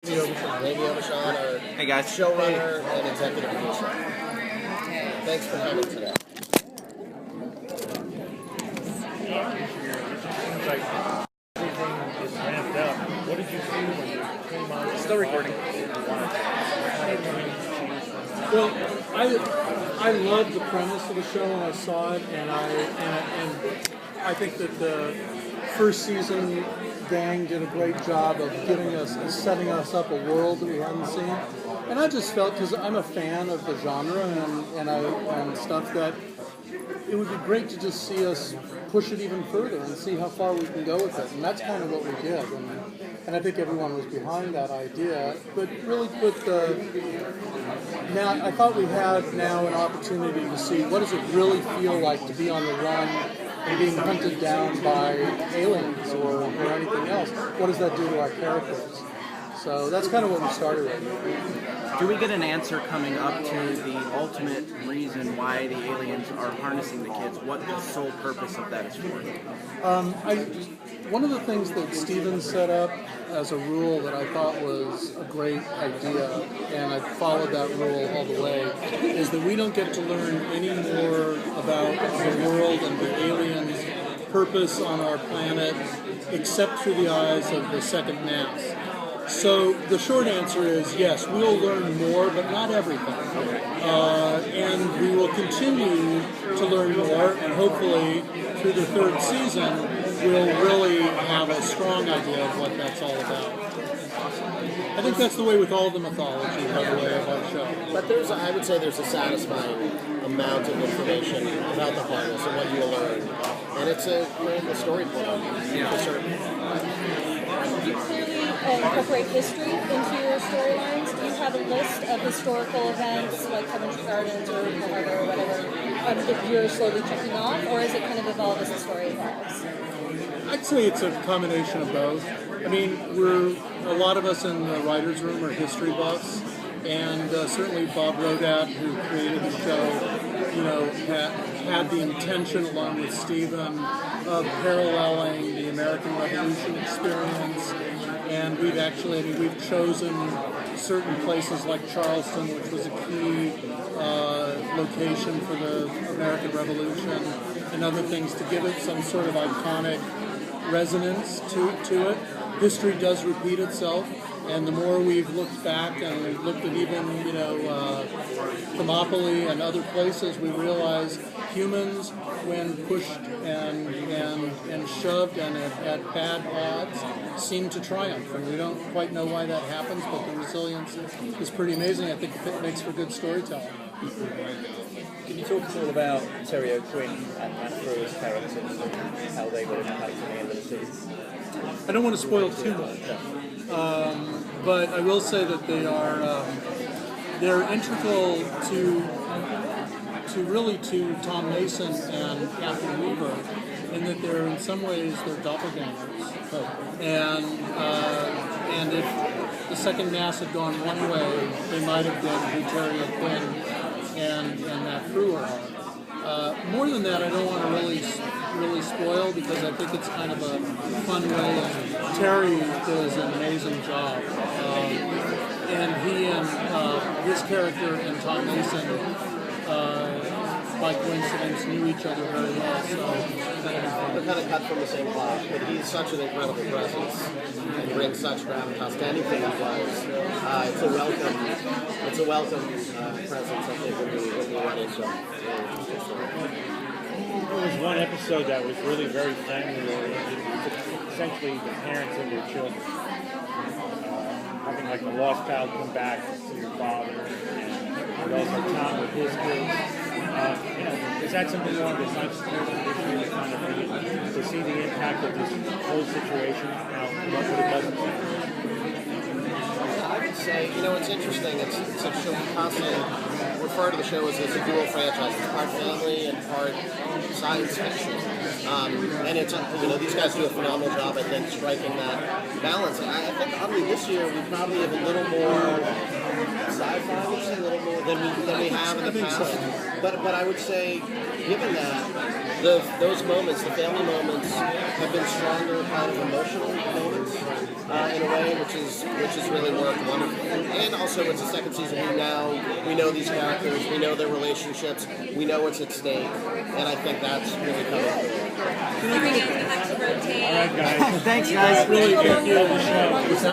Remi Aubuchon, our Hey guys. showrunner and executive producer. Thanks for coming today. Everything is ramped up. What did you feel when you came on? Still recording. Well, I loved the premise of the show when I saw it, and I think that the first season gang did a great job of setting us up a world that we hadn't seen. And I just felt, because I'm a fan of the genre and stuff, that it would be great to just see us push it even further and see how far we can go with it. And that's kind of what we did. And I think everyone was behind that idea. But really now I thought we had now an opportunity to see what does it really feel like to be on the run and being hunted down by aliens or anything else. What does that do to our characters? So that's kind of what we started with. Do we get an answer coming up to the ultimate reason why the aliens are harnessing the kids? What the sole purpose of that is for? One of the things that Steven set up as a rule that I thought was a great idea, and I followed that rule all the way, is that we don't get to learn any more about the world and the aliens' purpose on our planet except through the eyes of the second mass. So the short answer is yes, we'll learn more, but not everything. And we will continue to learn more, and hopefully through the third season, we'll really have a strong idea of what that's all about. I think that's the way with all the mythology, by the way, of our show. But I would say there's a satisfying amount of information about the harness and what you'll learn. And it's a story point for certain. You clearly incorporate history into your storylines. Do you have a list of historical events like Coventry Gardens or Pearl Harbor or whatever that you're slowly checking off, or is it kind of evolve as the story evolves? I'd say it's a combination of both. I mean, a lot of us in the writer's room are history buffs, and certainly Bob Rodat, who created the show, had the intention, along with Stephen, of paralleling the American Revolution experience. And we've chosen certain places like Charleston, which was a key location for the American Revolution, and other things to give it some sort of iconic resonance to it. History does repeat itself, and the more we've looked back and we've looked at even Thermopylae and other places, we realize humans, when pushed and shoved and at bad odds, seem to triumph, and we don't quite know why that happens, but the resilience is pretty amazing. I think it makes for good storytelling. Can you talk a little about Terry O'Quinn and Matt Frewer's characters and how they will impact at the end of the season? I don't want to spoil too much, but I will say that they're integral to Tom Mason and Catherine Weaver, in that they're in some ways they're doppelgangers, and if the second mass had gone one way, they might have been who Terry O'Quinn and Matt Frewer are. More than that, I don't want to really spoil, because I think it's kind of a fun way. And Terry does an amazing job, and he and his character and Tom Mason, by coincidence, knew each other very well. So They're kind of cut from the same cloth, but he's such an incredible presence and brings such gravitas to anything he does. It's a welcome presence, I think, when we run into him. There was one episode that was really very family-oriented. Essentially, the parents and their children. Having like a lost child come back to your father, and also Tom with his kids. Is that something more that's not to see the impact of this whole situation, how much it doesn't? I would say, it's interesting. It's a show. We constantly refer to the show as a dual franchise. It's part family and part science fiction. And it's these guys do a phenomenal job, I think, striking that balance. And I think oddly this year we probably have a little more sci-fi, a little more than we have in the past. But I would say, given that, those moments, the family moments, have been stronger kind of emotional moments in a way, which is really worked wonderfully. And also, it's the second season. We know these characters, we know their relationships, we know what's at stake, and I think that's really coming through. All right, guys. Thanks, guys. Really good show.